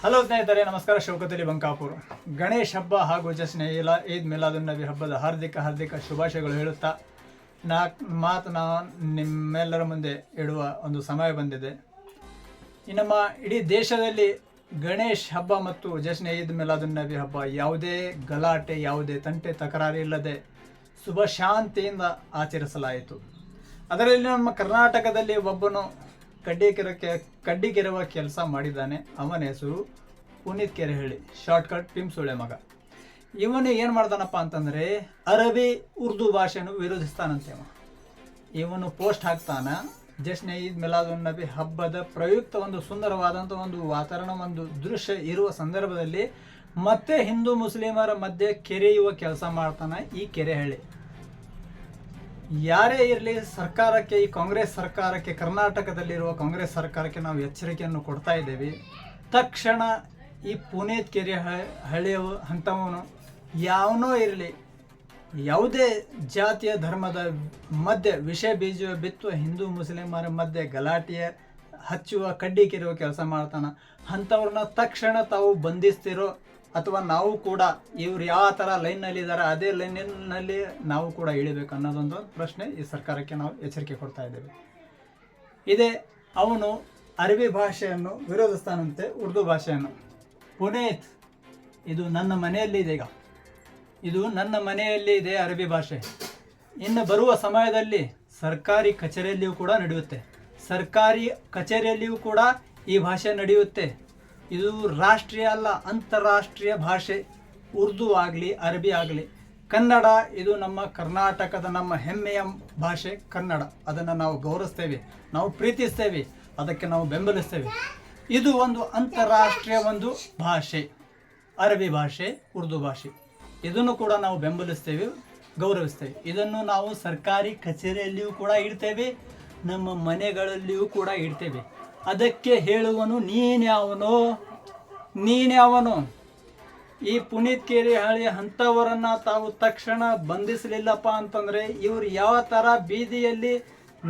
Hello ಸ್ನೇಹಿತರೆ, ನಮಸ್ಕಾರ. ಶೌಕತ್ ಅಲಿ ಬಂಕಾಪುರ್. ಗಣೇಶ್ ಹಬ್ಬ ಹಾಗೂ ಜಶ್ನೆ ಈದ್ ಮಿಲಾದುನ್ ನಬಿ ಹಬ್ಬದ ಹಾರ್ದಿಕ ಶುಭಾಶಯಗಳು ಹೇಳುತ್ತಾ ನಾನು ನಿಮ್ಮೆಲ್ಲರ ಮುಂದೆ ಇಡುವ ಒಂದು ಸಮಯ ಬಂದಿದೆ. ಈ ನಮ್ಮ ಇಡೀ ದೇಶದಲ್ಲಿ ಗಣೇಶ್ ಹಬ್ಬ ಮತ್ತು ಜಶ್ನೆ ಈದ್ ಮಿಲಾದುನ್ ನಬಿ ಹಬ್ಬ ಯಾವುದೇ ಗಲಾಟೆ, ಯಾವುದೇ ತಂಟೆ ತಕರಾರು ಇಲ್ಲದೆ ಶುಭ ಶಾಂತಿಯಿಂದ ಆಚರಿಸಲಾಯಿತು. ಅದರಲ್ಲಿ ನಮ್ಮ ಕರ್ನಾಟಕದಲ್ಲಿ ಒಬ್ಬನು ಕಡ್ಡಿಗೆರವ ಕೆಲಸ ಮಾಡಿದ್ದಾನೆ. ಅವನ ಹೆಸರು ಪುನೀತ್ ಕೆರೆಹಳ್ಳಿ, ಶಾರ್ಟ್ಕಟ್ ಪಿಂಸುಳೆ ಮಗ. ಇವನು ಏನು ಮಾಡ್ತಾನಪ್ಪ ಅಂತಂದರೆ ಅರಬಿ ಉರ್ದು ಭಾಷೆಯನ್ನು ವಿರೋಧಿಸ್ತಾನಂತೆ. ಇವನು ಪೋಸ್ಟ್ ಹಾಕ್ತಾನ. ಜಶ್ನೆ ಈದ್ ಮಿಲಾದುನ್ ನಬಿ ಹಬ್ಬದ ಪ್ರಯುಕ್ತ ಒಂದು ಸುಂದರವಾದಂಥ ಒಂದು ವಾತಾವರಣ, ಒಂದು ದೃಶ್ಯ ಇರುವ ಸಂದರ್ಭದಲ್ಲಿ ಮತ್ತೆ ಹಿಂದೂ ಮುಸ್ಲಿಮರ ಮಧ್ಯೆ ಕೆರೆಯುವ ಕೆಲಸ ಮಾಡ್ತಾನೆ ಈ ಕೆರೆಹಳ್ಳಿ. ಯಾರೇ ಇರಲಿ, ಸರ್ಕಾರಕ್ಕೆ, ಈ ಕಾಂಗ್ರೆಸ್ ಸರ್ಕಾರಕ್ಕೆ, ಕರ್ನಾಟಕದಲ್ಲಿರುವ ಕಾಂಗ್ರೆಸ್ ಸರ್ಕಾರಕ್ಕೆ ನಾವು ಎಚ್ಚರಿಕೆಯನ್ನು ಕೊಡ್ತಾ ಇದ್ದೇವೆ. ತಕ್ಷಣ ಈ ಪುನೀತ್ ಕೆರೆಹಳ್ಳಿಯ ಅಂಥವನು ಯಾವನೋ ಇರಲಿ, ಯಾವುದೇ ಜಾತಿಯ ಧರ್ಮದ ಮಧ್ಯೆ ವಿಷ ಬೀಜ ಬಿತ್ತುವ, ಹಿಂದೂ ಮುಸ್ಲಿಮರ ಮಧ್ಯೆ ಗಲಾಟೆಯ ಹಚ್ಚುವ, ಕಡ್ಡಿ ಕೆರೆಯುವ ಕೆಲಸ ಮಾಡ್ತಾನೆ. ಅಂಥವ್ರನ್ನ ತಕ್ಷಣ ತಾವು ಬಂಧಿಸ್ತಿರೋ, ಅಥವಾ ನಾವು ಕೂಡ ಇವ್ರು ಯಾವ ಥರ ಲೈನ್ನಲ್ಲಿದ್ದಾರೆ ಅದೇ ಲೈನಿನಲ್ಲಿ ನಾವು ಕೂಡ ಇಳಿಬೇಕು ಅನ್ನೋದೊಂದು ಪ್ರಶ್ನೆ ಈ ಸರ್ಕಾರಕ್ಕೆ ನಾವು ಎಚ್ಚರಿಕೆ ಕೊಡ್ತಾ ಇದ್ದೇವೆ. ಇದೇ ಅವನು ಅರಬಿ ಭಾಷೆಯನ್ನು ವಿರೋಧಿಸ್ತಾನಂತೆ, ಉರ್ದು ಭಾಷೆಯನ್ನು. ಪುನೀತ್, ಇದು ನನ್ನ ಮನೆಯಲ್ಲಿದೆ, ಇದು ನನ್ನ ಮನೆಯಲ್ಲಿ ಇದೆ ಅರಬಿ ಭಾಷೆ. ಇನ್ನು ಬರುವ ಸಮಯದಲ್ಲಿ ಸರ್ಕಾರಿ ಕಚೇರಿಯಲ್ಲಿಯೂ ಕೂಡ ನಡೆಯುತ್ತೆ, ಸರ್ಕಾರಿ ಕಚೇರಿಯಲ್ಲಿಯೂ ಕೂಡ ಈ ಭಾಷೆ ನಡೆಯುತ್ತೆ. ಇದು ರಾಷ್ಟ್ರೀಯ ಅಲ್ಲ, ಅಂತಾರಾಷ್ಟ್ರೀಯ ಭಾಷೆ. ಉರ್ದು ಆಗಲಿ, ಅರಬಿ ಆಗಲಿ, ಕನ್ನಡ ಇದು ನಮ್ಮ ಕರ್ನಾಟಕದ ನಮ್ಮ ಹೆಮ್ಮೆಯ ಭಾಷೆ ಕನ್ನಡ. ಅದನ್ನು ನಾವು ಗೌರವಿಸ್ತೇವೆ, ನಾವು ಪ್ರೀತಿಸ್ತೇವೆ, ಅದಕ್ಕೆ ನಾವು ಬೆಂಬಲಿಸ್ತೇವೆ. ಇದು ಒಂದು ಅಂತಾರಾಷ್ಟ್ರೀಯ ಒಂದು ಭಾಷೆ, ಅರಬಿ ಭಾಷೆ, ಉರ್ದು ಭಾಷೆ. ಇದನ್ನು ಕೂಡ ನಾವು ಬೆಂಬಲಿಸ್ತೇವೆ, ಗೌರವಿಸ್ತೇವೆ. ಇದನ್ನು ನಾವು ಸರ್ಕಾರಿ ಕಚೇರಿಯಲ್ಲಿಯೂ ಕೂಡ ಇಡ್ತೇವೆ, ನಮ್ಮ ಮನೆಗಳಲ್ಲಿಯೂ ಕೂಡ ಇಡ್ತೇವೆ. ಅದಕ್ಕೆ ಹೇಳುವನು ನೀನ್ಯಾವನು? ಈ ಪುನೀತ್ ಕೆರೆಹಳ್ಳಿ ಅಂಥವರನ್ನು ತಾವು ತಕ್ಷಣ ಬಂಧಿಸಲಿಲ್ಲಪ್ಪ ಅಂತಂದರೆ ಇವರು ಯಾವ ಥರ ಬೀದಿಯಲ್ಲಿ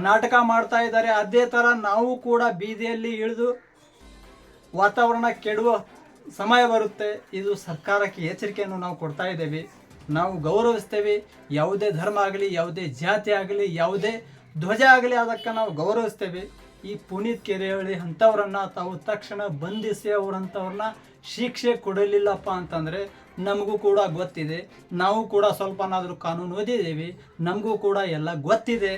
ನಾಟಕ ಮಾಡ್ತಾ ಇದ್ದಾರೆ, ಅದೇ ಥರ ನಾವು ಕೂಡ ಬೀದಿಯಲ್ಲಿ ಇಳಿದು ವಾತಾವರಣ ಕೆಡುವ ಸಮಯ ಬರುತ್ತೆ. ಇದು ಸರ್ಕಾರಕ್ಕೆ ಎಚ್ಚರಿಕೆಯನ್ನು ನಾವು ಕೊಡ್ತಾ ಇದ್ದೇವೆ. ನಾವು ಗೌರವಿಸ್ತೇವೆ. ಯಾವುದೇ ಧರ್ಮ ಆಗಲಿ, ಯಾವುದೇ ಜಾತಿ ಆಗಲಿ, ಯಾವುದೇ ಧ್ವಜ ಆಗಲಿ, ಅದಕ್ಕೆ ನಾವು ಗೌರವಿಸ್ತೇವೆ. ಈ ಪುನೀತ್ ಕೆರೆಹಳ್ಳಿ ಅಂಥವ್ರನ್ನ ತಾವು ತಕ್ಷಣ ಬಂಧಿಸಿ ಅವರಂಥವ್ರನ್ನ ಶಿಕ್ಷೆ ಕೊಡಲಿಲ್ಲಪ್ಪ ಅಂತಂದರೆ ನಮಗೂ ಕೂಡ ಗೊತ್ತಿದೆ, ನಾವು ಕೂಡ ಸ್ವಲ್ಪನಾದರೂ ಕಾನೂನು ಓದಿದ್ದೀವಿ, ನಮಗೂ ಕೂಡ ಎಲ್ಲ ಗೊತ್ತಿದೆ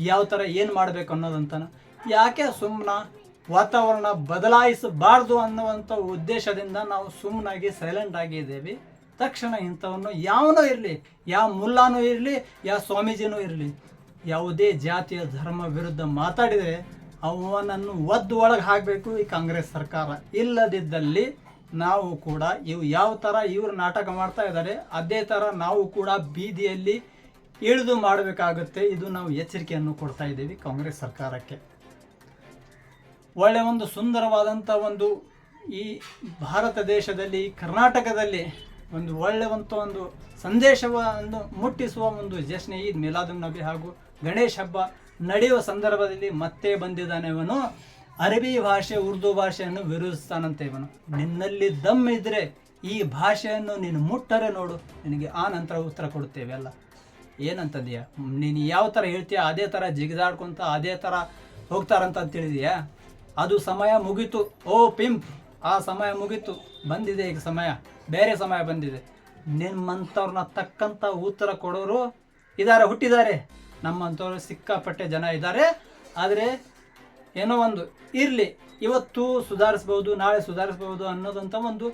ಯಾವ ಥರ ಏನು ಮಾಡಬೇಕು ಅನ್ನೋದಂತನ. ಯಾಕೆ ಸುಮ್ಮನೆ ವಾತಾವರಣ ಬದಲಾಯಿಸಬಾರ್ದು ಅನ್ನುವಂಥ ಉದ್ದೇಶದಿಂದ ನಾವು ಸುಮ್ಮನಾಗಿ ಸೈಲೆಂಟ್ ಆಗಿದ್ದೇವೆ. ತಕ್ಷಣ ಇಂಥವನ್ನು ಯಾವನೋ ಇರಲಿ, ಯಾವ ಮುಲ್ಲಾನೂ ಇರಲಿ, ಯಾವ ಸ್ವಾಮೀಜಿನೂ ಇರಲಿ, ಯಾವುದೇ ಜಾತಿಯ ಧರ್ಮ ವಿರುದ್ಧ ಮಾತಾಡಿದರೆ ಅವನನ್ನು ಒದ್ದು ಒಳಗೆ ಹಾಕಬೇಕು ಈ ಕಾಂಗ್ರೆಸ್ ಸರ್ಕಾರ. ಇಲ್ಲದಿದ್ದಲ್ಲಿ ನಾವು ಕೂಡ ಯಾವ ಥರ ಇವರು ನಾಟಕ ಮಾಡ್ತಾ ಇದ್ದಾರೆ ಅದೇ ಥರ ನಾವು ಕೂಡ ಬೀದಿಯಲ್ಲಿ ಇಳಿದು ಮಾಡಬೇಕಾಗುತ್ತೆ. ಇದು ನಾವು ಎಚ್ಚರಿಕೆಯನ್ನು ಕೊಡ್ತಾ ಇದ್ದೀವಿ ಕಾಂಗ್ರೆಸ್ ಸರ್ಕಾರಕ್ಕೆ. ಒಳ್ಳೆಯ ಒಂದು ಸುಂದರವಾದಂಥ ಒಂದು ಈ ಭಾರತ ದೇಶದಲ್ಲಿ, ಕರ್ನಾಟಕದಲ್ಲಿ ಒಂದು ಒಂದು ಸಂದೇಶವನ್ನು ಮುಟ್ಟಿಸುವ ಒಂದು ಜಶ್ನೆ ಈದ್ ಮಿಲಾದುನ್ ನಬಿ ಹಾಗೂ ಗಣೇಶ್ ಹಬ್ಬ ನಡೆಯುವ ಸಂದರ್ಭದಲ್ಲಿ ಮತ್ತೆ ಬಂದಿದ್ದಾನೆ ಇವನು. ಅರಬಿ ಭಾಷೆ, ಉರ್ದು ಭಾಷೆಯನ್ನು ವಿರೋಧಿಸ್ತಾನಂತೆ ಇವನು. ನಿನ್ನಲ್ಲಿ ದಮ್ ಇದ್ದರೆ ಈ ಭಾಷೆಯನ್ನು ನೀನು ಮುಟ್ಟರೆ ನೋಡು, ನಿನಗೆ ಆ ನಂತರ ಉತ್ತರ ಕೊಡುತ್ತೇವೆ ಅಲ್ಲ. ಏನಂತಂದೀಯ ನೀನು? ಯಾವ ಥರ ಹೇಳ್ತೀಯ ಅದೇ ಥರ ಜಿಗಿದಾಡ್ಕೊತ ಅದೇ ಥರ ಹೋಗ್ತಾರಂತ ತಿಳಿದೀಯಾ? ಅದು ಸಮಯ ಮುಗೀತು. ಓ ಪಿಂಪ್, ಆ ಸಮಯ ಮುಗೀತು. ಬಂದಿದೆ ಈಗ ಸಮಯ, ಬೇರೆ ಸಮಯ ಬಂದಿದೆ. ನಿಮ್ಮಂಥವ್ರನ್ನ ತಕ್ಕಂಥ ಉತ್ತರ ಕೊಡೋರು ಹುಟ್ಟಿದ್ದಾರೆ. ನಮ್ಮಂಥವ್ರು ಸಿಕ್ಕಾಪಟ್ಟೆ ಜನ ಇದ್ದಾರೆ. ಆದರೆ ಏನೋ ಒಂದು ಇರಲಿ, ಇವತ್ತು ಸುಧಾರಿಸ್ಬೋದು, ನಾಳೆ ಸುಧಾರಿಸ್ಬೋದು ಅನ್ನೋದಂಥ ಒಂದು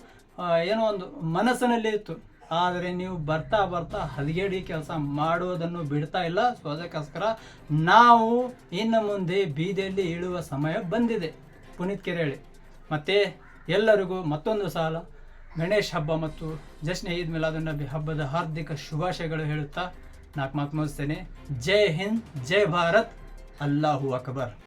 ಮನಸ್ಸಿನಲ್ಲಿ ಇತ್ತು. ಆದರೆ ನೀವು ಬರ್ತಾ ಹದಗೆಡಿ ಕೆಲಸ ಮಾಡೋದನ್ನು ಬಿಡ್ತಾ ಇಲ್ಲ. ಸೊ ಅದಕ್ಕೋಸ್ಕರ ನಾವು ಇನ್ನು ಮುಂದೆ ಬೀದಿಯಲ್ಲಿ ಇಳುವ ಸಮಯ ಬಂದಿದೆ. ಪುನೀತ್ ಕೆರೆಹಳ್ಳಿ ಮತ್ತು ಎಲ್ಲರಿಗೂ ಮತ್ತೊಂದು ಸಲ ಗಣೇಶ್ ಹಬ್ಬ ಮತ್ತು ಜಶ್ನೆ ಈದ್ ಮಿಲಾದುನ್ ನಬಿ ಹಬ್ಬದ ಹಾರ್ದಿಕ ಶುಭಾಶಯಗಳು ಹೇಳುತ್ತಾ ನಾಲ್ಕು ಮಾತು ಮುಗಿಸ್ತೇನೆ. ಜೈ ಹಿಂದ್, ಜೈ ಭಾರತ್, ಅಲ್ಲಾಹು ಅಕ್ಬರ್.